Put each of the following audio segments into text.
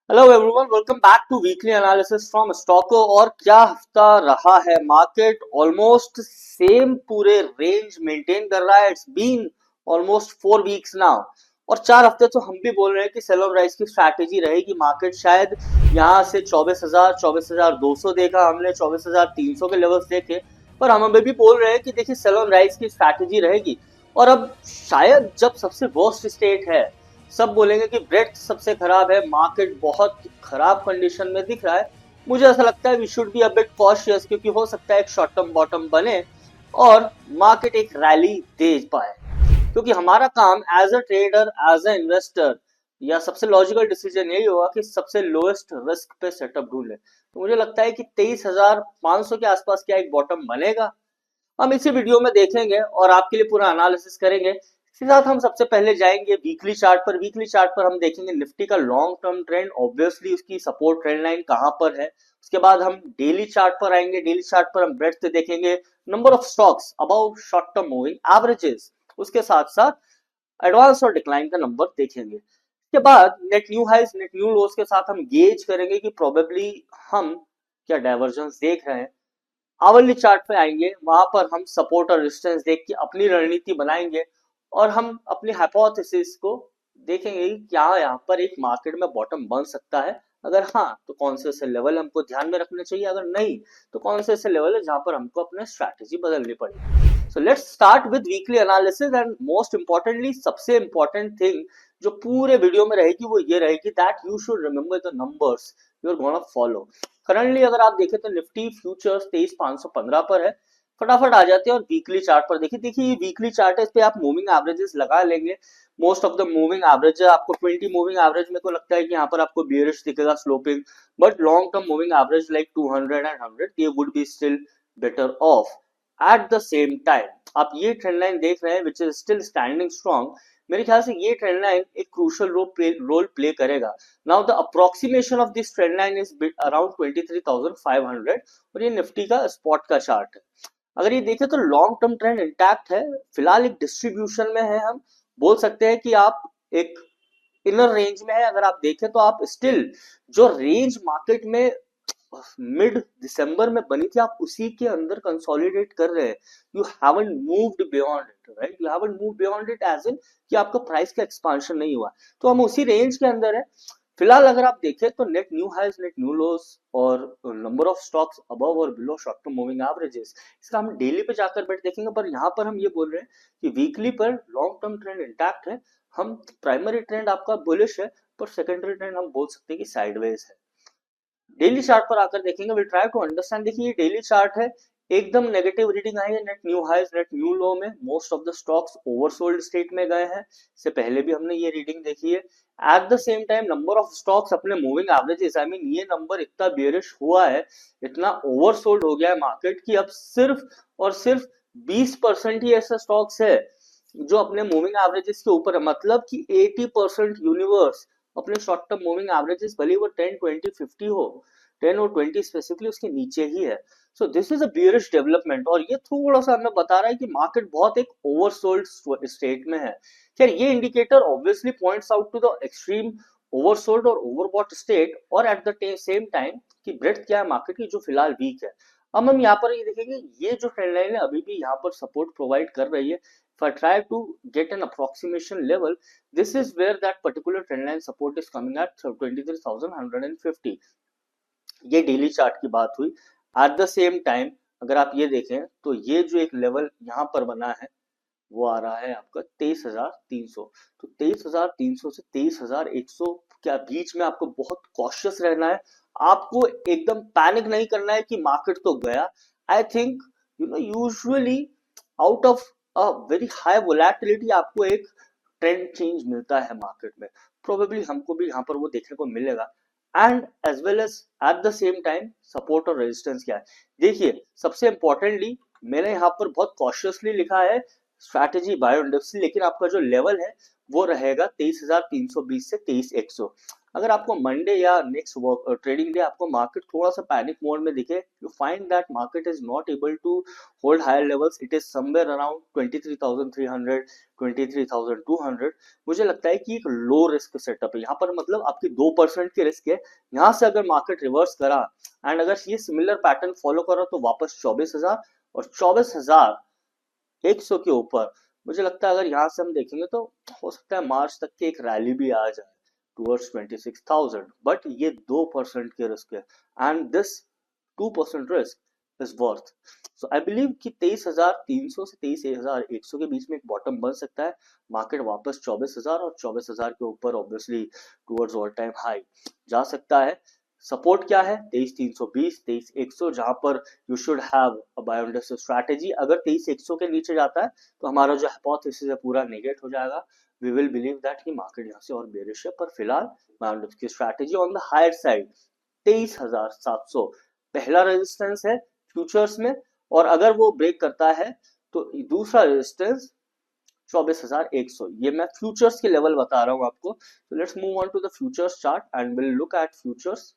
Hello everyone, welcome back to weekly analysis from Stocko. और क्या हफ्ता रहा है। मार्केट ऑलमोस्ट सेम पूरे रेंज मेंटेन कर रहा है। It's been almost 4 weeks now. और 4 हफ्ते तो हम भी बोल रहे हैं कि सेल ऑन राइज की स्ट्रैटेजी रहेगी। मार्केट शायद यहाँ से 24,000 24,200 देखा हमने, 24,300 के लेवल्स देखे। पर हम अभी भी बोल रहे हैं कि देखिए सेल ऑन राइज की स्ट्रैटेजी रहेगी। और अब शायद जब सबसे वर्स्ट स्टेट है, सब बोलेंगे कि ब्रेड सबसे खराब है, मार्केट बहुत खराब कंडीशन में दिख रहा है। मुझे ऐसा लगता है we should be a bit cautious, क्योंकि हो सकता है एक शॉर्ट टर्म बॉटम बने और मार्केट एक रैली दे पाए। क्योंकि हमारा काम as a trader, as a investor, या सबसे लॉजिकल डिसीजन यही होगा कि सबसे लोएस्ट रिस्क पे सेटअप ढूंढे। तो मुझे लगता है कि 23,500 के आसपास क्या एक बॉटम बनेगा, हम इसी वीडियो में देखेंगे और आपके लिए पूरा एनालिसिस करेंगे। इसके साथ हम सबसे पहले जाएंगे वीकली चार्ट पर। वीकली चार्ट पर हम देखेंगे निफ्टी का लॉन्ग टर्म ट्रेंड, ऑब्वियसली उसकी सपोर्ट ट्रेंड लाइन कहां पर है। उसके बाद हम डेली चार्ट पर आएंगे। डेली चार्ट पर हम ब्रेड्थ देखेंगे, number of stocks above short term moving averages. उसके साथ साथ एडवांस और डिक्लाइन का नंबर देखेंगे। इसके बाद net new highs, net new lows के साथ हम गेज करेंगे कि प्रोबेबली हम क्या डाइवर्जेंस देख रहे हैं। आवरली चार्ट पे आएंगे, वहां पर हम सपोर्ट और रेजिस्टेंस देख के अपनी रणनीति बनाएंगे। और हम अपनी हाइपोथेसिस को देखेंगे कि क्या यहाँ पर एक मार्केट में बॉटम बन सकता है। अगर हाँ, तो कौन से ऐसे लेवल हमको ध्यान में रखने चाहिए, अगर नहीं तो कौन से ऐसे लेवल है जहां पर हमको अपने स्ट्रैटेजी बदलनी पड़ेगी। So let's start with weekly analysis. And most importantly, सबसे इंपॉर्टेंट थिंग जो पूरे वीडियो में रहेगी वो ये रहेगी that you should remember the numbers you are gonna follow. Currently अगर आप देखें तो निफ्टी फ्यूचर्स 23,515 पर है। फटाफट आ जाते हैं और वीकली चार्ट पर देखिए। देखिए ये वीकली चार्ट है, इस पे आप मूविंग एवरेजेस लगा लेंगे। Most of the moving average है आपको 20 मूविंग एवरेज में को लगता है कि यहाँ पर आपको बियरिश दिखेगा, sloping. But long term moving average like 200 and 100 ये would be still better of. Eight the same time आप ये ट्रेंड लाइन देख रहे हैं which is still standing strong. मेरे ख्याल से ये ट्रेंड लाइन एक क्रूशियल रोल प्ले करेगा। Now the approximation of this trend line is around 23,500 और ये निफ्टी का स्पॉट का चार्ट है। अगर ये देखें तो लॉन्ग टर्म ट्रेंड इंटैक्ट है। फिलहाल एक डिस्ट्रीब्यूशन में है, हम बोल सकते हैं कि आप एक इनर रेंज में है। अगर आप देखें तो आप स्टिल जो रेंज मार्केट में मिड दिसंबर में बनी थी, आप उसी के अंदर कंसोलिडेट कर रहे हैं। You haven't moved beyond it, right? You haven't moved beyond it as in कि आपका प्राइस का एक्सपांशन नहीं हुआ। तो हम उसी रेंज के अंदर है फिलहाल। अगर आप देखें तो net new highs, net new lows और नंबर ऑफ स्टॉक्स अबव और below short term moving averages, इसका हम डेली पे जाकर बैठ देखेंगे। पर यहाँ पर हम ये बोल रहे हैं कि वीकली पर लॉन्ग टर्म ट्रेंड इंटैक्ट है। हम प्राइमरी ट्रेंड आपका बुलिश है, पर सेकेंडरी ट्रेंड हम बोल सकते हैं कि साइडवेज है। डेली चार्ट पर आकर देखेंगे, विल ट्राई टू अंडरस्टैंड। देखिए ये डेली चार्ट है, एकदम नेगेटिव रीडिंग आई है। Net new highs, net new low में most of the stocks oversold state में गए हैं। इससे पहले भी हमने ये रीडिंग देखी है। Eight the same time number of stocks अपने मूविंग एवरेजेस, आई मीन ये नंबर इतना बेरिश हुआ है, इतना ओवरसोल्ड हो गया है मार्केट की अब सिर्फ और सिर्फ 20% ही ऐसे स्टॉक्स है जो अपने मूविंग एवरेजेस के ऊपर है। मतलब कि 80% यूनिवर्स अपने शॉर्ट टर्म मूविंग एवरेजेस, भले वो 10 20 50 हो, 10 और 20 स्पेसिफिकली उसके नीचे ही है। So this is a bearish development और ये थोड़ा सा हमें बता रहा है कि मार्केट बहुत एक ओवरसोल्ड स्टेट में है। खैर ये indicator obviously points out to the extreme oversold और ओवरबॉट स्टेट, और एट द सेम टाइम कि ब्रेड्थ क्या है मार्केट की जो फिलहाल वीक है। अब हम यहाँ पर ये देखेंगे, ये जो ट्रेंड लाइन है अभी भी यहाँ पर सपोर्ट प्रोवाइड कर रही है। If I try to get an approximation level, this is where that particular trend line support is coming at 23,150। ये डेली चार्ट की बात हुई। एट द सेम टाइम अगर आप ये देखें तो ये जो एक लेवल यहाँ पर बना है वो आ रहा है आपका 23,300। तो 23,300 से 23,100 क्या बीच में आपको बहुत कॉशियस रहना है। आपको एकदम पैनिक नहीं करना है कि मार्केट तो गया। I think usually out of a very high volatility आपको एक ट्रेंड चेंज मिलता है मार्केट में। प्रोबेबली हमको भी यहाँ पर वो देखने को मिलेगा। And as well as at the same time support और रेजिस्टेंस क्या है। देखिए सबसे इंपॉर्टेंटली मैंने यहाँ पर बहुत कॉशियसली लिखा है स्ट्रैटेजी बायो इंडेक्स, लेकिन आपका जो लेवल है वो रहेगा 23,320 से 23,100। अगर आपको मंडे या नेक्स्ट ट्रेडिंग डे आपको मार्केट थोड़ा सा पैनिक मोड में दिखे, you find that market is not able to hold higher levels, it is somewhere around 23,300 23,200, मुझे लगता है कि एक लो रिस्क सेटअप है यहाँ पर, मतलब आपकी 2% की रिस्क है। यहाँ से अगर मार्केट रिवर्स करा एंड अगर ये सिमिलर पैटर्न फॉलो करा तो वापस 24,000 और 24,100 के ऊपर मुझे लगता है अगर यहाँ से हम देखेंगे तो हो सकता है मार्च तक की एक रैली भी आ जाए टूवर्ड्स 26,000, बट ये 2% के रिस्क है and this 2% risk is worth. So I believe कि 23,300 से 23,100 के बीच में एक बॉटम बन सकता है, मार्केट वापस 24,000 और 24,000 के ऊपर obviously towards all time high जा सकता है। सपोर्ट क्या है 23,320 23,100, जहां पर you should have a buy and strategy. अगर 23,100 के नीचे जाता है तो हमारा जो हाइपोथेसिस है पूरा नेगेट हो जाएगा, वी विल बिलीव दैट कि मार्केट यहाँ से और बेरिश है, पर फिलहाल बाय एंड की strategy on the higher side 23,700 पहला रेजिस्टेंस है फ्यूचर्स में, और अगर वो ब्रेक करता है तो दूसरा रेजिस्टेंस 24,100, ये मैं फ्यूचर्स के लेवल बता रहा हूं आपको। तो let's move on to the futures chart and will look at futures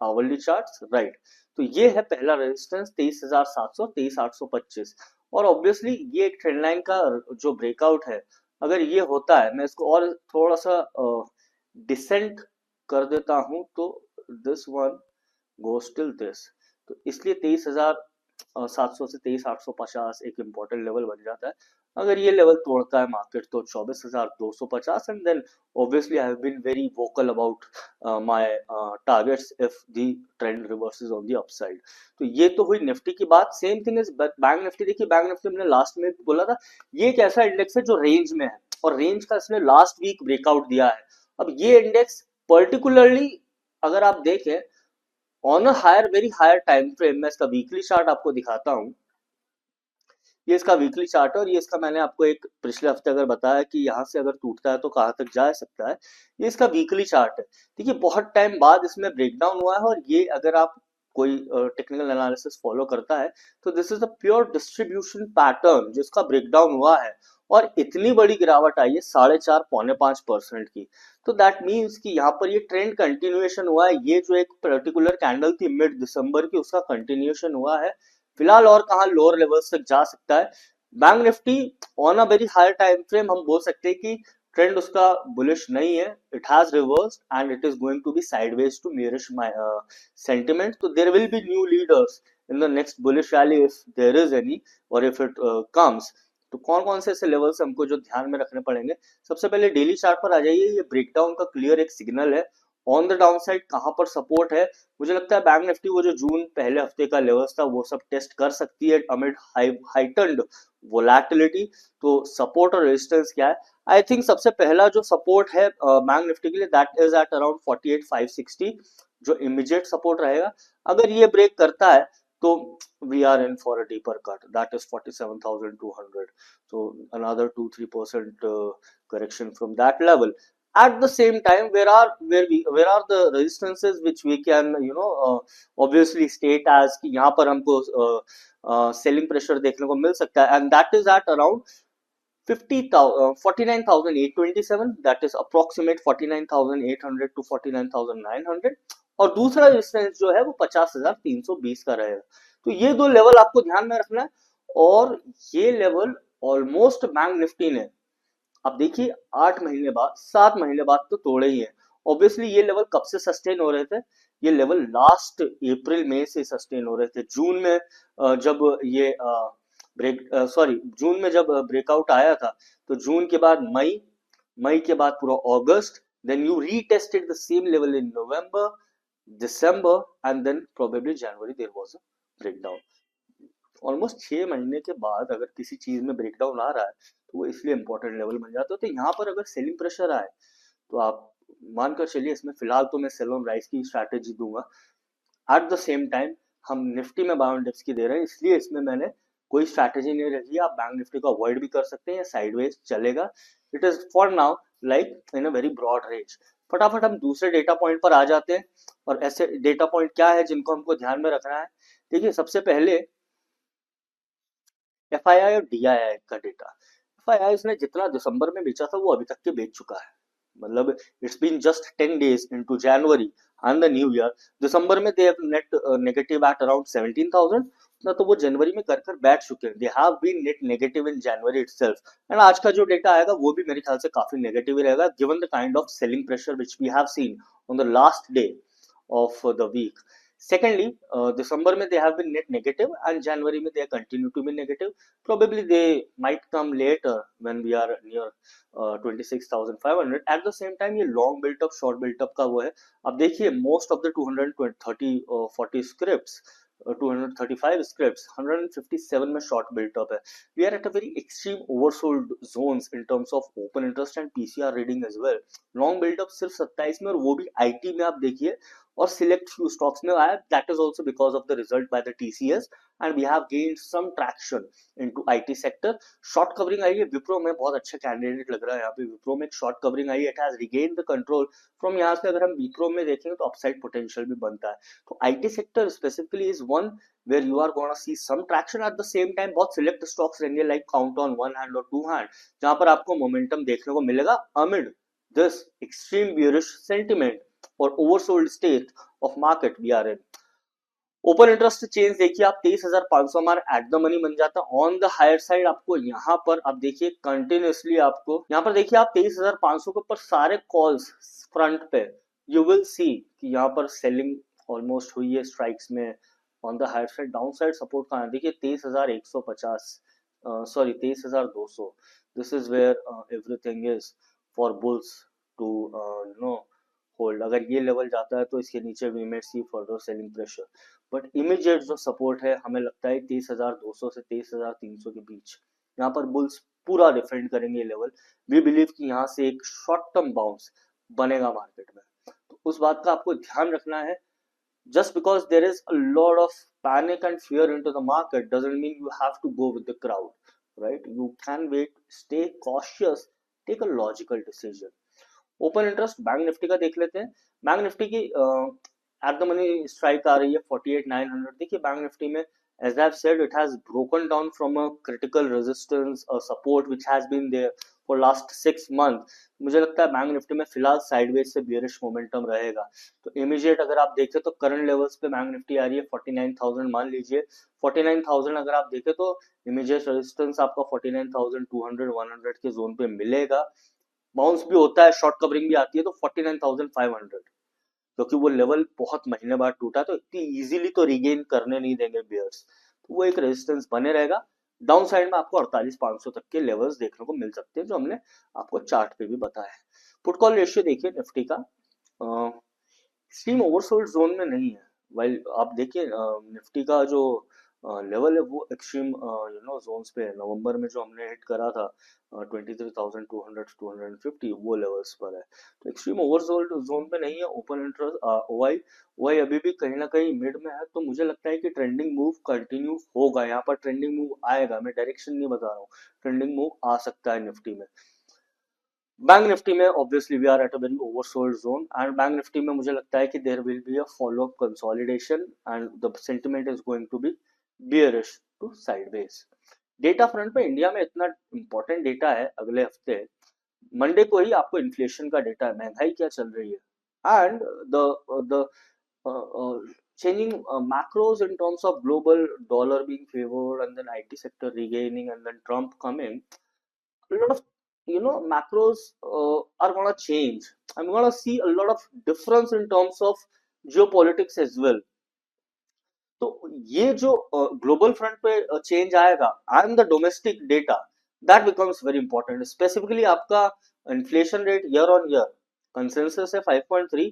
hourly charts, right. तो ये है पहला रेजिस्टेंस 23,700 23,825, और ऑब्वियसली ये एक ट्रेंड लाइन का जो ब्रेकआउट है, अगर ये होता है, मैं इसको और थोड़ा सा डिसेंट कर देता हूं तो this one goes till this, तो इसलिए 23,700 से 23,850 एक इम्पोर्टेंट लेवल बन जाता है। अगर ये लेवल तोड़ता है मार्केट तो 24,250, and then obviously I have been very vocal about my targets if the trend reverses on the upside. तो ये तो हुई निफ्टी की बात। Same thing is bank Nifty. देखिए बैंक निफ्टी हमने लास्ट में बोला था ये एक ऐसा इंडेक्स है जो रेंज में है, और रेंज का इसने लास्ट वीक ब्रेकआउट दिया है। अब ये इंडेक्स पर्टिकुलरली अगर आप देखें on a higher very higher time frame, मैं इसका वीकली चार्ट आपको दिखाता हूं। ये इसका वीकली चार्ट है, और ये इसका मैंने आपको एक पिछले हफ्ते अगर बताया कि यहाँ से अगर टूटता है तो कहाँ तक जा सकता है। ये इसका वीकली चार्ट है। देखिए बहुत टाइम बाद इसमें ब्रेकडाउन हुआ है, और ये अगर आप कोई टेक्निकल एनालिसिस फॉलो करता है तो this is the pure distribution pattern जिसका ब्रेकडाउन हुआ है, और इतनी बड़ी गिरावट आई है 4.5 5% की। तो दैट मीन्स कि यहाँ पर ये ट्रेंड कंटिन्यूएशन हुआ है। ये जो एक पर्टिकुलर कैंडल थी मिड दिसंबर की, उसका कंटिन्यूएशन हुआ है। फिलहाल और कहा लोअर लेवल्स तक जा सकता है bank Nifty on a very higher time frame. हम बोल सकते हैं कि ट्रेंड उसका बुलिश नहीं है, it has reversed and it is going to be sideways to bearish my sentiment. तो there will be new leaders in the next bullish rally if there is any, और इफ इट कम्स। तो कौन कौन से ऐसे levels हमको जो ध्यान में रखने पड़ेंगे, सबसे पहले डेली चार्ट पर आ जाइए। ये ब्रेकडाउन का क्लियर एक सिग्नल है। ऑन द डाउन साइड कहां पर सपोर्ट है, मुझे लगता है बैंक निफ्टी वो जो जून पहले हफ्ते का लेवल्स था वो सब टेस्ट कर सकती है अमिड हाइटन्ड वोलैटिलिटी। तो सपोर्ट और रेजिस्टेंस क्या है, आई थिंक सबसे पहला जो सपोर्ट है बैंक निफ्टी के लिए दैट इज एट अराउंड 48,560, जो इमीडिएट सपोर्ट रहेगा। अगर ये ब्रेक करता है तो we are in for a deeper cut, that is 47,200, so another 2-3% correction from that level. At the same time, where are the resistances which we can obviously state as कि यहाँ पर हमको सेलिंग प्रेशर देखने को मिल सकता है, and that is at around 49,827, that is approximate 49,800 to 49,900, और दूसरा रेजिस्टेंस जो है वो 50,320 का रहेगा। तो ये दो लेवल आपको ध्यान में रखना है, और ये लेवल ऑलमोस्ट बैंक निफ्टी ने अब देखिए 8 महीने बाद 7 महीने बाद तो तोड़े ही है। ऑब्वियसली ये लेवल कब से सस्टेन हो रहे थे, ये लेवल लास्ट अप्रैल मई से सस्टेन हो रहे थे। जून में जब ये जून में जब ब्रेकआउट आया था तो जून के बाद मई के बाद पूरा अगस्त, then you retested the same level in November December, and then probably January there was a breakdown. Almost 6 महीने के बाद अगर किसी चीज में ब्रेकडाउन आ रहा है तो वो इसलिए इंपॉर्टेंट लेवल बन जाता है। तो यहाँ पर अगर सेलिंग प्रेशर आए तो आप मानकर चलिए, इसमें फिलहाल तो मैं सेल ऑन राइज की स्ट्रैटेजी दूंगा। एट द सेम टाइम हम निफ्टी में बाय ऑन डिप्स की दे रहे हैं, इसलिए इसमें मैंने कोई स्ट्रैटेजी नहीं रखी है। आप बैंक निफ्टी को अवॉइड भी कर सकते हैं या साइडवेज चलेगा। It is for now like in a very broad range. फटाफट हम दूसरे डेटा पॉइंट पर आ जाते हैं, और ऐसे डेटा पॉइंट क्या है जिनको हमको ध्यान में रखना है। देखिए सबसे पहले एफआईआई और डीआईआई का डेटा। एफआईआई इसने जितना दिसंबर में बेचा था वो अभी तक के बेच चुका है, मतलब it's been just 10 days into January and the new year. दिसंबर में they have net negative at around 17,000 ना, तो वो जनवरी में कर कर बैठ चुके हैं. They have been net negative in January itself. And आज का जो डेटा आएगा वो भी मेरे ख्याल से काफी नेगेटिव ही रहेगा, given the kind of selling pressure which we have seen on the last day of the week. Secondly, December में they have been net negative and January में they continue to be negative. Probably they might come later when we are near 26,500. At the same time ये long built up short built up का वो है. अब देखिए most of the 230 40 scripts 235 scripts 157 में short built up है. We are at a very extreme oversold zones in terms of open interest and PCR reading as well. Long built up सिर्फ 27 में, और वो भी IT में आप देखिए और select few stocks में आया. That is also because of the result by the TCS and we have gained some traction into IT sector. Short covering आई है विप्रो में, बहुत अच्छा कैंडिडेट लग रहा है यहाँ पे. विप्रो में एक शॉर्ट कवरिंग आई है, it has regained the control from यहाँ से. अगर हम विप्रो में देखेंगे तो अपसाइड पोटेंशियल भी बनता है. तो IT sector specifically is one where you are gonna see some traction. At the same time बहुत select stocks रहेंगे like count on one hand or two hand जहाँ पर आपको मोमेंटम देखने को मिलेगा amid this extreme bearish sentiment और oversold state of market we are in. Open interest change देखिए आप 23,500 हमारा एट द मनी बन जाता है. ऑन द हायर साइड आपको यहाँ पर आप देखिए कंटिन्यूसली आपको यहाँ पर देखिए आप 23,500 के ऊपर सारे कॉल्स फ्रंट पे यू विल सी कि यहाँ पर सेलिंग ऑलमोस्ट हुई है स्ट्राइक्स में. On the higher side down side support कहाँ है देखिए 23,150 sorry 23,200. This is where everything is for bulls to hold. अगर ये लेवल जाता है तो इसके नीचे we may see further selling pressure. But immediate जो सपोर्ट है हमें लगता है 23,200 से 23,300 के बीच यहाँ पर बुल्स पूरा डिफेंड करेंगे लेवल. वी बिलीव कि यहाँ से एक शॉर्ट टर्म बाउंस बनेगा मार्केट में. तो उस बात का आपको ध्यान रखना है. Just because there is a lot of panic and fear into the market doesn't mean you have to go with the crowd, right? You can wait, stay cautious, take a logical decision. Open interest bank Nifty का देख लेते हैं. Bank Nifty की at the money strike आ रही है 48,900. देखिए bank Nifty में as I've said it has broken down from a critical resistance or support which has been there for last 6 months. मुझे लगता है बैंक निफ्टी में फिलहाल साइडवेज से बियरिश मोमेंटम रहेगा. तो इमीडिएट अगर आप देखें तो करंट लेवल्स पे बैंक निफ्टी आ रही है 49,000 मान लीजिए. 49,000 अगर आप देखें तो इमीडिएट रेजिस्टेंस आपका 49,200 100 के जोन पे मिलेगा. बाउंस भी होता है, शॉर्ट कवरिंग भी आती है तो 49,500 क्योंकि वो लेवल बहुत महीने बाद टूटा तो इतनी इजीली तो रिगेन करने नहीं देंगे बियर्स. तो वो एक रेजिस्टेंस बने रहेगा. डाउन साइड में आपको 48,500 तक के लेवल्स देखने को मिल सकते हैं जो हमने आपको चार्ट पे भी बताया है. पुट कॉल रेशियो देखिए निफ्टी का एक्सट्रीम ओवरसोल्ड जोन में नहीं है. वाइल आप देखिए निफ्टी का जो लेवल है वो एक्सट्रीम जोन्स पे है. नवंबर में जो हमने हिट करा था 23,200 250 वो लेवल्स पर है. तो एक्सट्रीम ओवरसोल्ड जोन पे नहीं है. ओपन इंटरेस्ट ओआई अभी भी कहीं ना कहीं मिड में है. तो मुझे लगता है कि ट्रेंडिंग मूव कंटिन्यू होगा. यहाँ पर ट्रेंडिंग मूव आएगा, मैं डायरेक्शन नहीं बता रहा हूँ, ट्रेंडिंग मूव आ सकता है निफ्टी में. बैंक निफ्टी में obviously we are at a very oversold zone and bank Nifty में मुझे लगता है कि there will be a follow up consolidation and the sentiment is going to be bearish to sideways. Data front पे इंडिया में इतना important data है अगले हफ्ते मंडे को ही आपको इन्फ्लेशन का डेटा है, महंगाई क्या चल रही है and the changing macros in terms of global dollar being favored and then IT sector regaining and then Trump coming. A lot of macros are gonna change. I'm gonna see a lot of difference in terms of geopolitics as well. तो ये जो global front पे change आएगा and the domestic data that becomes very important. Specifically आपका inflation rate year on year consensus है 5.3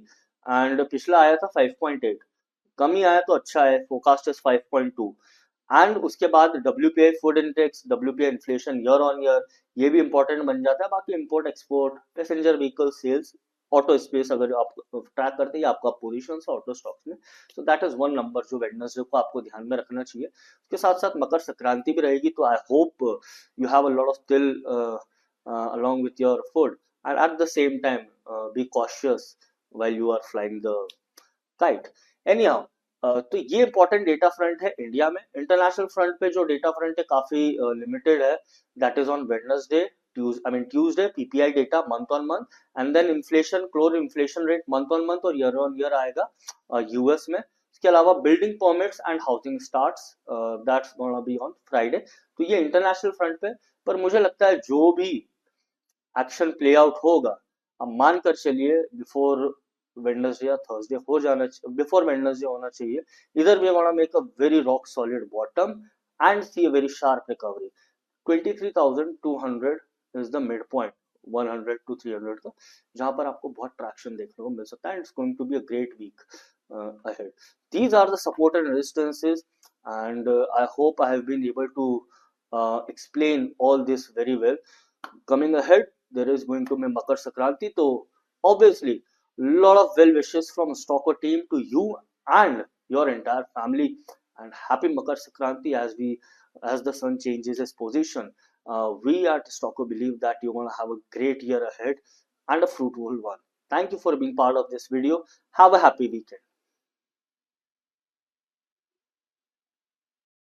and पिछला आया था 5.8. कम ही आया तो अच्छा है. फोरकास्ट इज 5.2 एंड उसके बाद WPI food index, WPI inflation year on year ये भी इंपॉर्टेंट बन जाता है. बाकी import export, passenger vehicle sales, auto space अगर आप ट्रैक करते हैं आपका पोजीशन है ऑटो स्टॉक्स में. So that is one number जो वेडनेसडे को आपको ध्यान में रखना चाहिए. उसके साथ साथ मकर संक्रांति भी रहेगी तो I hope you have a lot of तिल along with your food and at the same time be cautious while you are flying the kite. Anyhow तो ये इंपॉर्टेंट डेटा फ्रंट है इंडिया में. इंटरनेशनल फ्रंट पे जो data front है काफी limited है. That is on Wednesday Tuesday PPI data month on month, and then inflation, core inflation rate month on month और year on year आएगा US में. इसके अलावा building permits and housing starts, that's gonna be on Friday. तो ये international front पे. पर मुझे लगता है जो भी एक्शन प्ले आउट होगा, अब मान कर चलिए बिफोर वेडनेसडे या थर्सडे हो जाना, बिफोर वेडनेसडे होना चाहिए. इधर we want make a very rock solid bottom and see a very sharp recovery. 23,200 is the mid point, 100 to 300 का, जहां पर आपको बहुत ट्रैक्शन देखने को मिल सकता है. It's going to be a great week ahead. These are the support and resistances, and I hope I have been able to explain all this very well. Coming ahead, there is going to be Makar Sankranti, so obviously lot of well wishes from Stocker team to you and your entire family, and happy Makar Sankranti as the sun changes its position. We at Stocker believe that you're going to have a great year ahead and a fruitful one. Thank you for being part of this video. Have a happy weekend.